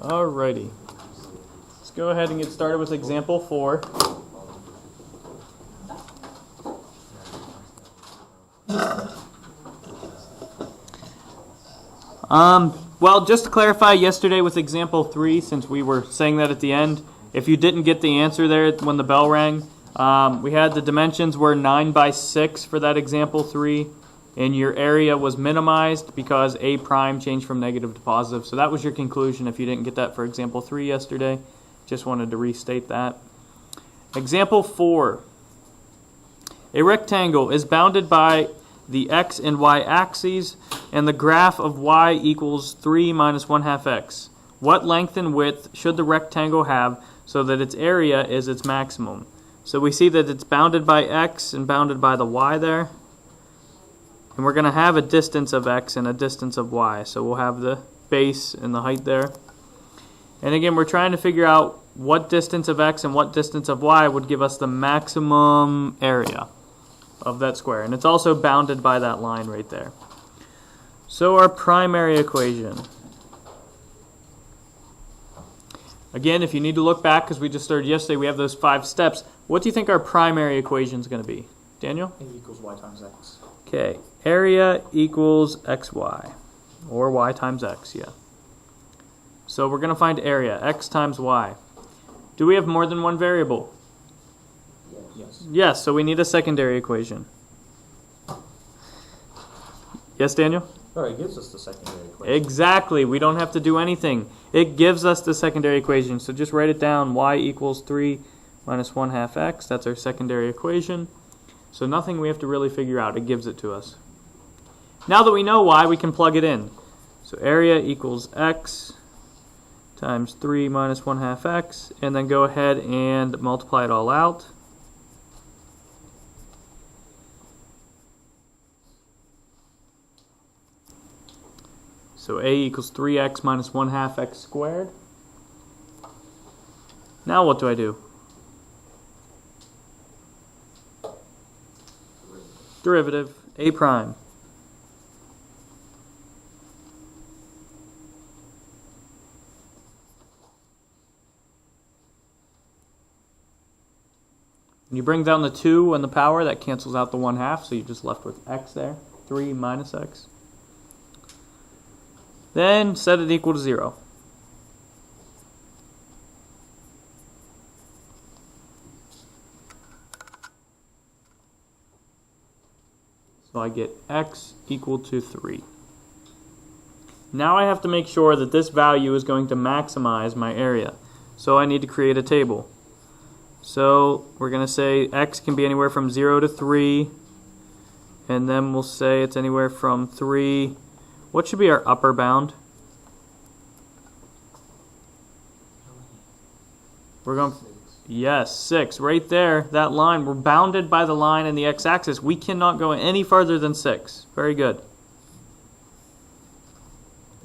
Alrighty. Let's go ahead and get started with example 4. Well, just to clarify, yesterday with example 3, since we were saying that at the end, if you didn't get the answer there when the bell rang, we had the dimensions were 9 by 6 for that example 3, and your area was minimized because A prime changed from negative to positive. So that was your conclusion if you didn't get that for example 3 yesterday. Just wanted to restate that. Example 4. A rectangle is bounded by the x and y axes, and the graph of y equals 3 minus 1/2 x. What length and width should the rectangle have so that its area is its maximum? So we see that it's bounded by x and bounded by the y there. And we're going to have a distance of x and a distance of y. So we'll have the base and the height there. And again, we're trying to figure out what distance of x and what distance of y would give us the maximum area of that square. And it's also bounded by that line right there. So our primary equation. Again, if you need to look back, because we just started yesterday, we have those 5 steps. What do you think our primary equation is going to be? Daniel? A equals y times x. Okay, area equals xy, or y times x, yeah. So we're going to find area, x times y. Do we have more than one variable? Yes. Yes, so we need a secondary equation. Yes, Daniel? Oh, it gives us the secondary equation. Exactly, we don't have to do anything. It gives us the secondary equation, so just write it down, y equals 3 minus 1/2 x. That's our secondary equation. So nothing we have to really figure out, it gives it to us. Now that we know y, we can plug it in. So area equals x times 3 minus 1/2 x, and then go ahead and multiply it all out. So a equals 3x minus 1/2 x squared. Now what do I do? Derivative, a prime. When you bring down the 2 and the power, that cancels out the 1/2, so you're just left with x there. 3 minus x. Then set it equal to 0. So I get x equal to 3. Now I have to make sure that this value is going to maximize my area. So I need to create a table. So we're going to say x can be anywhere from 0 to 3. And then we'll say it's anywhere from 3. What should be our upper bound? We're going, yes, 6. Right there, that line, we're bounded by the line and the x-axis. We cannot go any further than 6. Very good.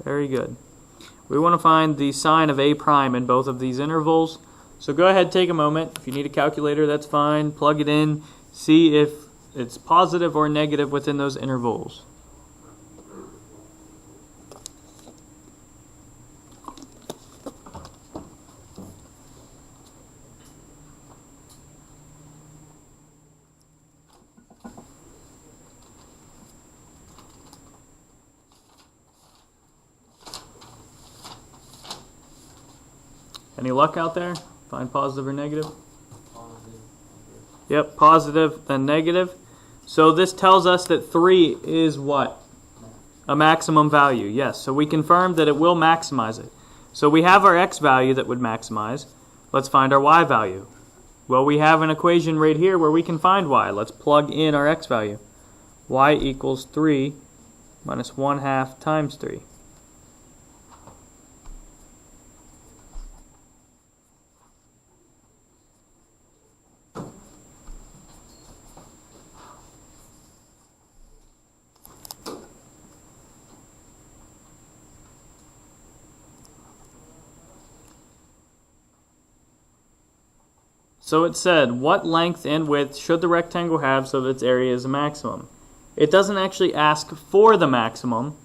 Very good. We want to find the sign of a prime in both of these intervals. So go ahead, take a moment. If you need a calculator, that's fine. Plug it in. See if it's positive or negative within those intervals. Any luck out there? Find positive or negative? Positive. Yep, positive, then negative. So this tells us that 3 is what? A maximum value, yes. So we confirmed that it will maximize it. So we have our x value that would maximize. Let's find our y value. Well, we have an equation right here where we can find y. Let's plug in our x value. Y equals 3 minus 1/2 times 3. So it said, what length and width should the rectangle have so that its area is a maximum? It doesn't actually ask for the maximum.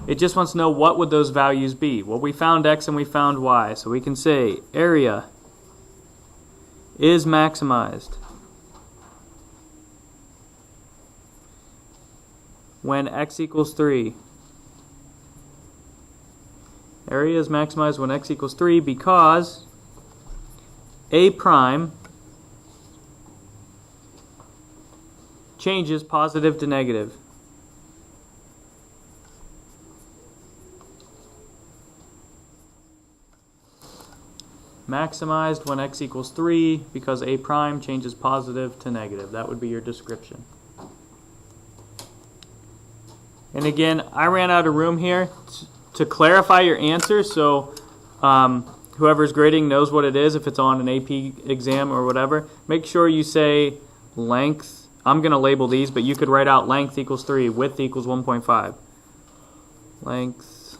It just wants to know what would those values be. Well, we found x and we found y, so we can say area is maximized when x equals 3. Area is maximized when x equals 3 because a prime changes positive to negative. Maximized when x equals 3 because a prime changes positive to negative. That would be your description. And again, I ran out of room here to clarify your answer, so whoever's grading knows what it is if it's on an AP exam or whatever. Make sure you say length. I'm going to label these, but you could write out length equals 3, width equals 1.5. Length,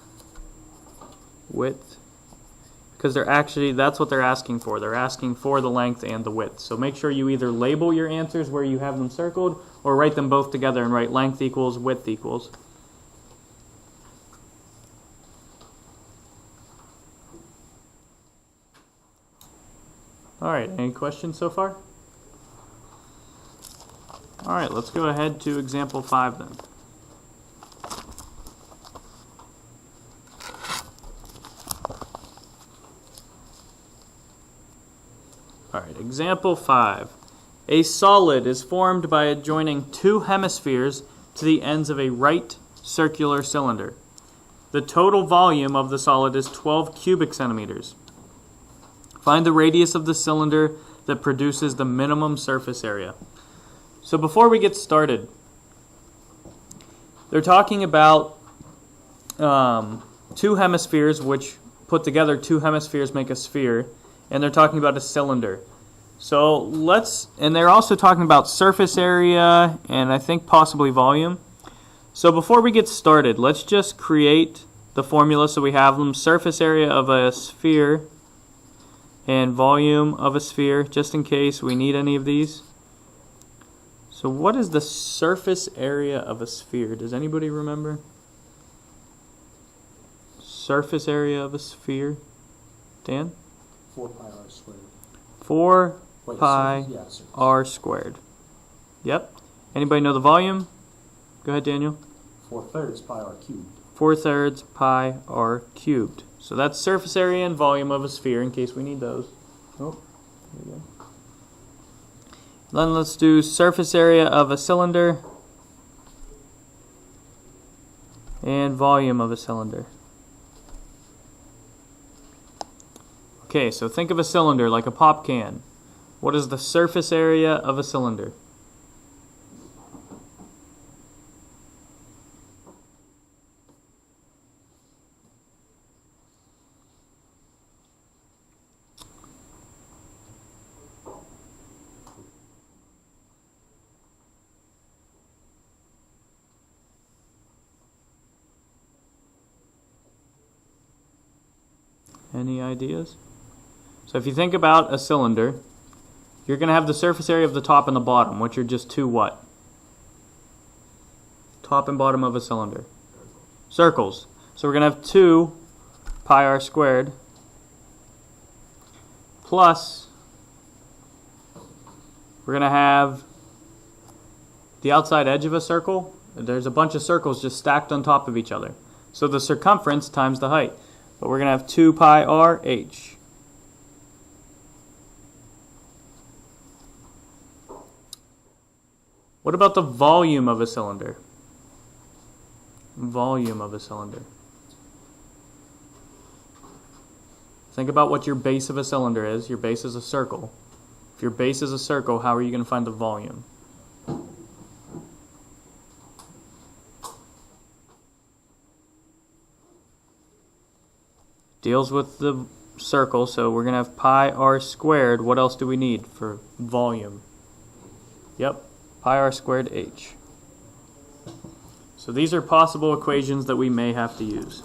width. Because that's what they're asking for. They're asking for the length and the width. So make sure you either label your answers where you have them circled or write them both together and write length equals width equals. All right, any questions so far? All right, let's go ahead to example 5 then. All right, example 5. A solid is formed by adjoining two hemispheres to the ends of a right circular cylinder. The total volume of the solid is 12 cubic centimeters. Find the radius of the cylinder that produces the minimum surface area. So before we get started, they're talking about two hemispheres, which put together two hemispheres make a sphere, and they're talking about a cylinder. So and they're also talking about surface area and I think possibly volume. So before we get started, let's just create the formula so we have them. Surface area of a sphere and volume of a sphere, just in case we need any of these. So what is the surface area of a sphere? Does anybody remember? Surface area of a sphere? Dan? 4 pi r squared. 4 Wait, pi yeah, surface. r squared. Yep. Anybody know the volume? Go ahead, Daniel. 4/3 pi r cubed. 4/3 pi r cubed. So that's surface area and volume of a sphere in case we need those. Oh, there we go. Then let's do surface area of a cylinder and volume of a cylinder. Okay, so think of a cylinder like a pop can. What is the surface area of a cylinder? Any ideas? So if you think about a cylinder, you're going to have the surface area of the top and the bottom, which are just two what? Top and bottom of a cylinder. Circles. So we're going to have 2 pi r squared plus we're going to have the outside edge of a circle. There's a bunch of circles just stacked on top of each other. So the circumference times the height. But we're going to have 2 pi r h. What about the volume of a cylinder? Volume of a cylinder. Think about what your base of a cylinder is. Your base is a circle. If your base is a circle, how are you going to find the volume? Deals with the circle, so we're going to have pi r squared. What else do we need for volume? Yep, pi r squared h. So these are possible equations that we may have to use.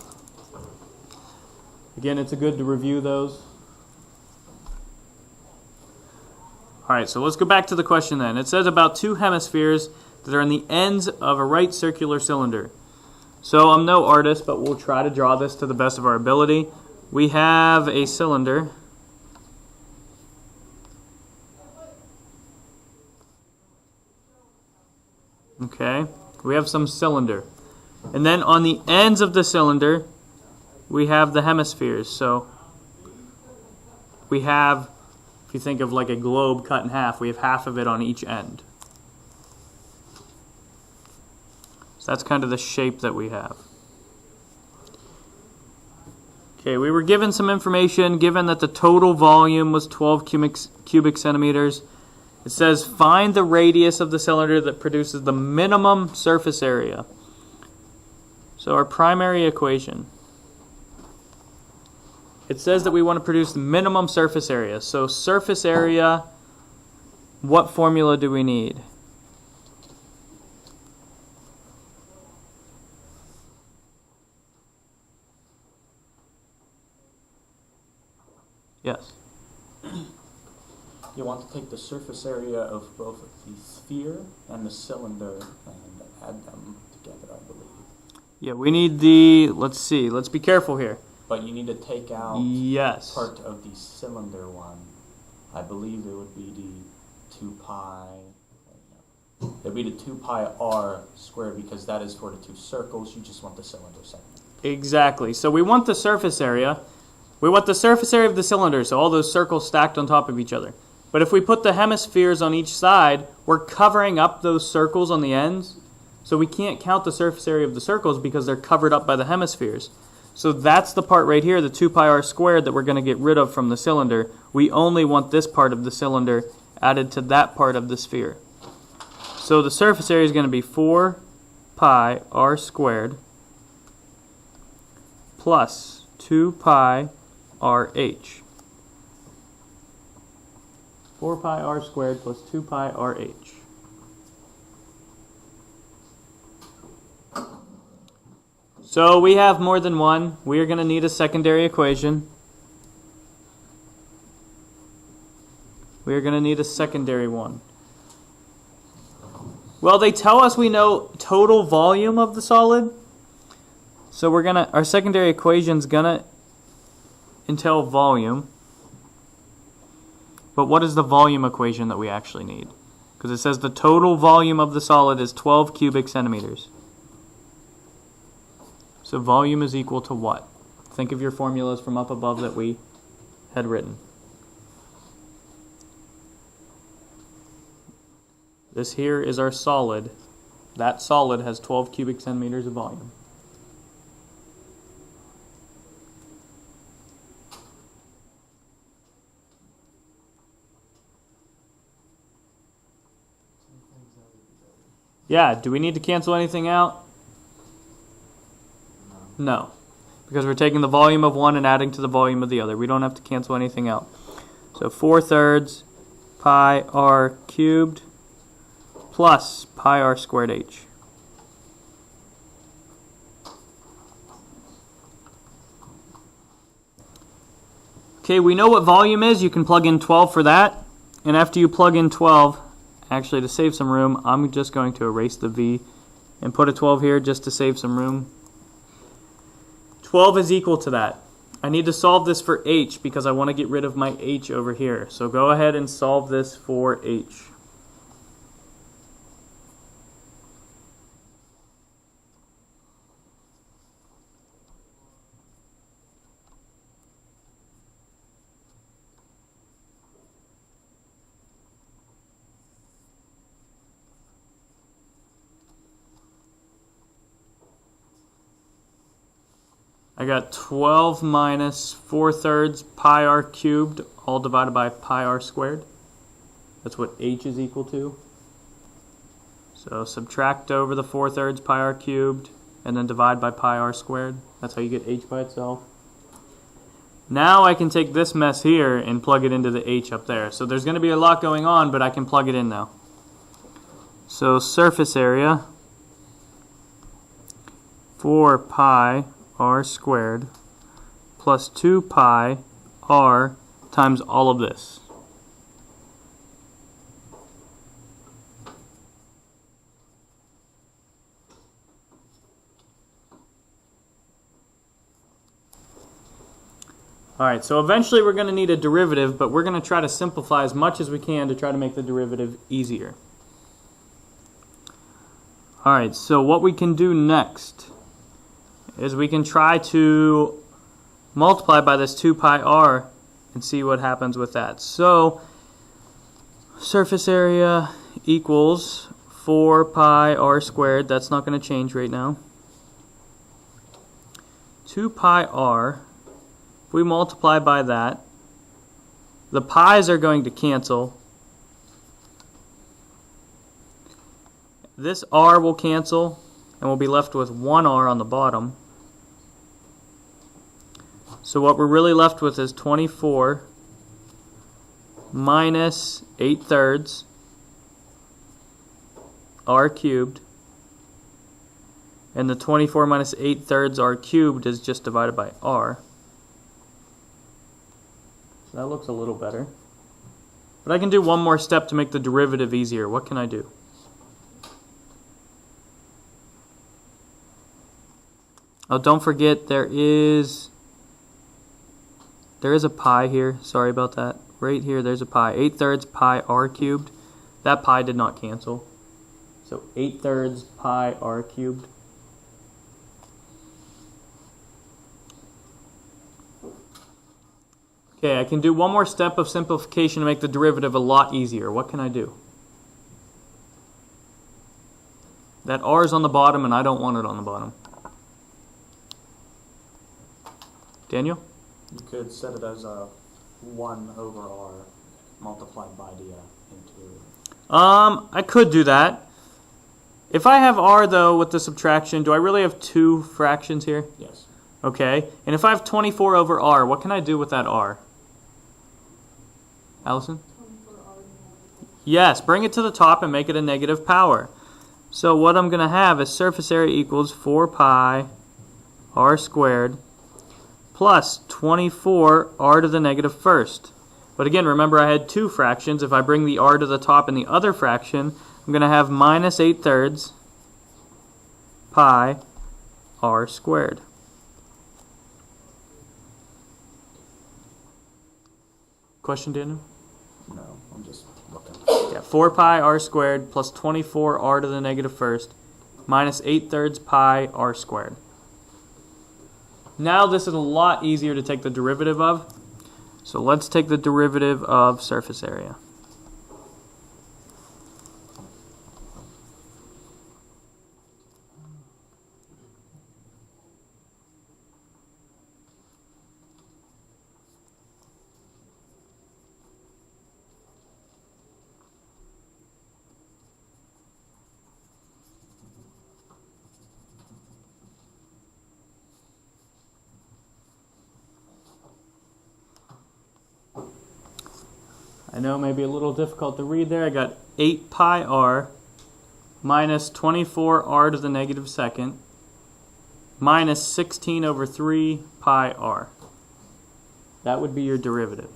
Again, it's good to review those. Alright, so let's go back to the question then. It says about two hemispheres that are on the ends of a right circular cylinder. So I'm no artist, but we'll try to draw this to the best of our ability. We have a cylinder. Okay, we have some cylinder. And then on the ends of the cylinder, we have the hemispheres. So we have, if you think of like a globe cut in half, we have half of it on each end. So that's kind of the shape that we have. Okay, we were given some information, given that the total volume was 12 cubic centimeters. It says find the radius of the cylinder that produces the minimum surface area. So our primary equation, it says that we want to produce the minimum surface area. So surface area, what formula do we need? Yes. You want to take the surface area of both the sphere and the cylinder and add them together, I believe. Yeah, we need the, let's see, let's be careful here. But you need to take out Yes. part of the cylinder one. I believe it would be the 2 pi. It would be the 2 pi r squared because that is for the two circles. You just want the cylinder segment. Exactly. So we want the surface area. We want the surface area of the cylinder, so all those circles stacked on top of each other. But if we put the hemispheres on each side, we're covering up those circles on the ends. So we can't count the surface area of the circles because they're covered up by the hemispheres. So that's the part right here, the 2 pi r squared, that we're going to get rid of from the cylinder. We only want this part of the cylinder added to that part of the sphere. So the surface area is going to be 4 pi r squared plus 2 pi RH. 4 pi r squared plus 2 pi RH. So we have more than one. We are going to need a secondary equation. We are going to need a secondary one. Well, they tell us we know total volume of the solid. So we're going to, our secondary equation's going to entail volume. But what is the volume equation that we actually need? Because it says the total volume of the solid is 12 cubic centimeters. So volume is equal to what? Think of your formulas from up above that we had written. This here is our solid. That solid has 12 cubic centimeters of volume. Yeah, do we need to cancel anything out? No, because we're taking the volume of one and adding to the volume of the other. We don't have to cancel anything out. So 4/3 pi r cubed plus pi r squared h. Okay, we know what volume is. You can plug in 12 for that. And after you plug in 12, actually to save some room, I'm just going to erase the v and put a 12 here just to save some room. 12 is equal to that. I need to solve this for h because I want to get rid of my h over here. So go ahead and solve this for h. I got 12 minus 4/3 pi r cubed, all divided by pi r squared. That's what h is equal to. So subtract over the 4/3 pi r cubed, and then divide by pi r squared. That's how you get h by itself. Now I can take this mess here and plug it into the h up there. So there's going to be a lot going on, but I can plug it in now. So surface area, 4 pi r squared plus 2 pi r times all of this. Alright, so eventually we're going to need a derivative, but we're going to try to simplify as much as we can to try to make the derivative easier. Alright, so what we can do next is we can try to multiply by this 2 pi r and see what happens with that. So, surface area equals 4 pi r squared. That's not going to change right now. 2 pi r, if we multiply by that, the pi's are going to cancel. This r will cancel, and we'll be left with 1 r on the bottom. So what we're really left with is 24 minus 8/3 r cubed. And the 24 minus 8/3 r cubed is just divided by r. So that looks a little better. But I can do one more step to make the derivative easier. What can I do? Oh, don't forget there is a pi here. Sorry about that. Right here there's a pi. 8/3 pi r cubed. That pi did not cancel. So 8/3 pi r cubed. Okay, I can do one more step of simplification to make the derivative a lot easier. What can I do? That r is on the bottom and I don't want it on the bottom. Daniel? You could set it as a 1 over r multiplied by the interior. I could do that. If I have r though with the subtraction, do I really have two fractions here? Yes. Okay. And if I have 24 over r, what can I do with that r? Allison? Yes, bring it to the top and make it a negative power. So what I'm going to have is surface area equals 4 pi r squared plus 24 r to the negative first. But again, remember I had two fractions. If I bring the r to the top in the other fraction, I'm going to have minus 8/3 pi r squared. Question, Daniel? No, I'm just looking. Yeah, 4 pi r squared plus 24 r to the negative first minus 8/3 pi r squared. Now this is a lot easier to take the derivative of. So let's take the derivative of surface area. I know it may be a little difficult to read there. I got 8 pi r minus 24 r to the negative second minus 16 over 3 pi r. That would be your derivative.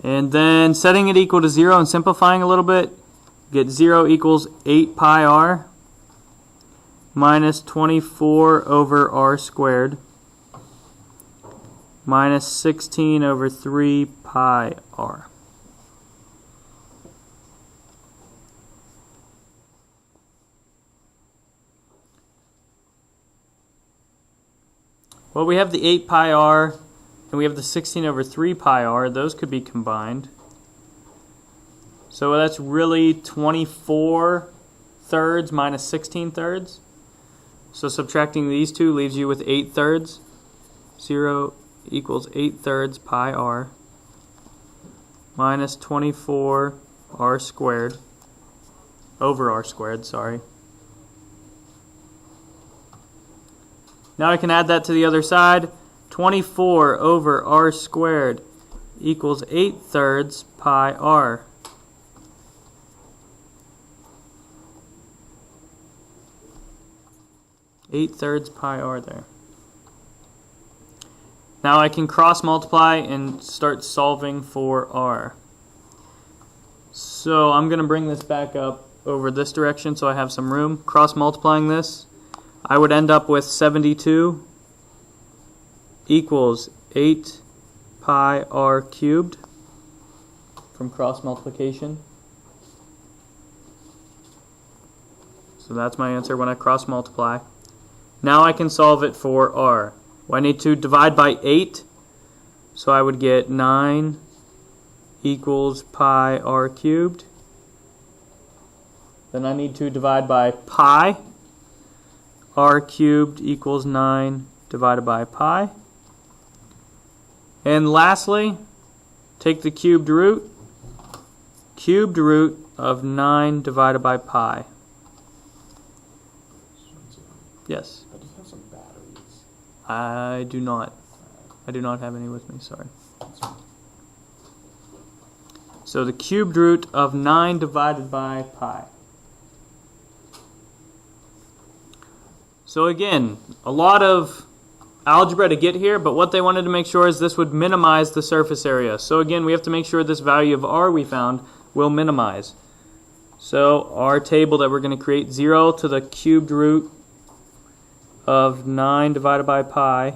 And then setting it equal to 0 and simplifying a little bit, get 0 equals 8 pi r minus 24 over r squared minus 16 over 3 pi r. Well, we have the 8 pi r and we have the 16 over 3 pi r. Those could be combined. So that's really 24 thirds minus 16 thirds. So subtracting these two leaves you with 8 thirds. 0 equals 8/3 pi r minus 24 r squared over r squared, sorry. Now I can add that to the other side. 24 over r squared equals 8/3 pi r. Eight-thirds pi r there. Now I can cross multiply and start solving for r. So I'm going to bring this back up over this direction so I have some room. Cross multiplying this, I would end up with 72 equals 8 pi r cubed from cross multiplication. So that's my answer when I cross multiply. Now I can solve it for r. Well, I need to divide by 8, so I would get 9 equals pi r cubed. Then I need to divide by pi. R cubed equals 9 divided by pi. And lastly, take the cubed root. Cubed root of 9 divided by pi. Yes. I do have some batteries. I do not. I do not have any with me, sorry. So the cubed root of 9 divided by pi. So again, a lot of algebra to get here, but what they wanted to make sure is this would minimize the surface area. So again, we have to make sure this value of r we found will minimize. So our table that we're going to create, 0 to the cubed root of 9 divided by pi,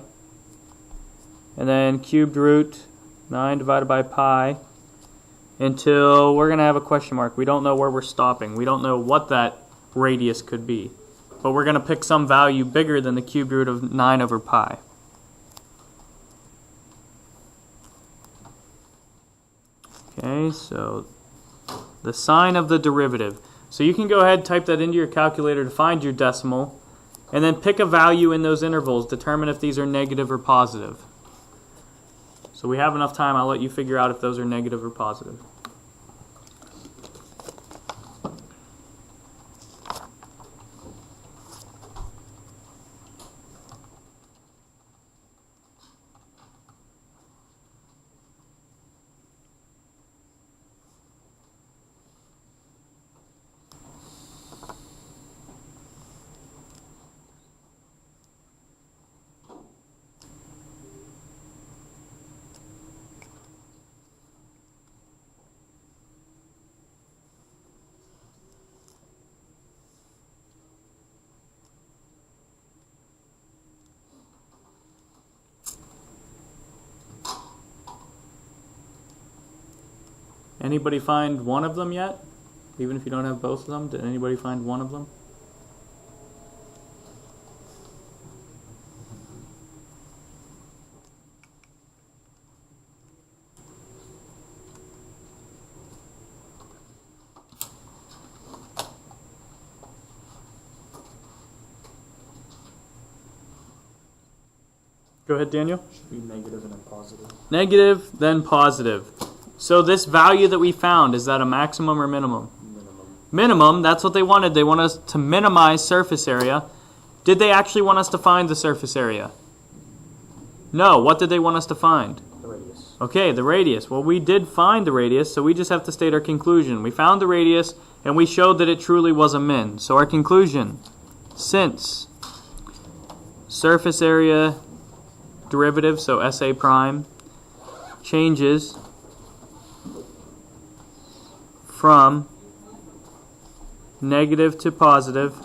and then cubed root 9 divided by pi, until we're going to have a question mark. We don't know where we're stopping. We don't know what that radius could be. But we're going to pick some value bigger than the cubed root of 9 over pi. Okay, so the sign of the derivative. So you can go ahead and type that into your calculator to find your decimal, and then pick a value in those intervals. Determine if these are negative or positive. So we have enough time. I'll let you figure out if those are negative or positive. Anybody find one of them yet? Even if you don't have both of them, did anybody find one of them? Go ahead, Daniel. Should be negative and then positive. Negative, then positive. So this value that we found, is that a maximum or minimum? Minimum. Minimum, that's what they wanted. They want us to minimize surface area. Did they actually want us to find the surface area? No. What did they want us to find? The radius. Okay, the radius. Well, we did find the radius, so we just have to state our conclusion. We found the radius, and we showed that it truly was a min. So our conclusion, since surface area derivative, so SA prime, changes from negative to positive,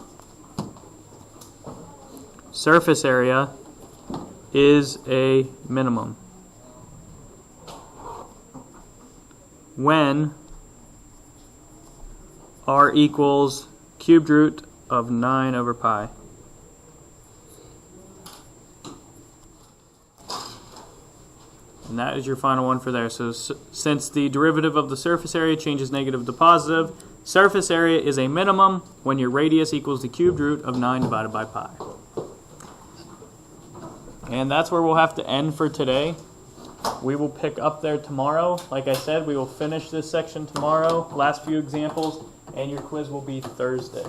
surface area is a minimum. When r equals cubed root of 9 over pi. And that is your final one for there. So since the derivative of the surface area changes negative to positive, surface area is a minimum when your radius equals the cubed root of 9 divided by pi. And that's where we'll have to end for today. We will pick up there tomorrow. Like I said, we will finish this section tomorrow, last few examples, and your quiz will be Thursday.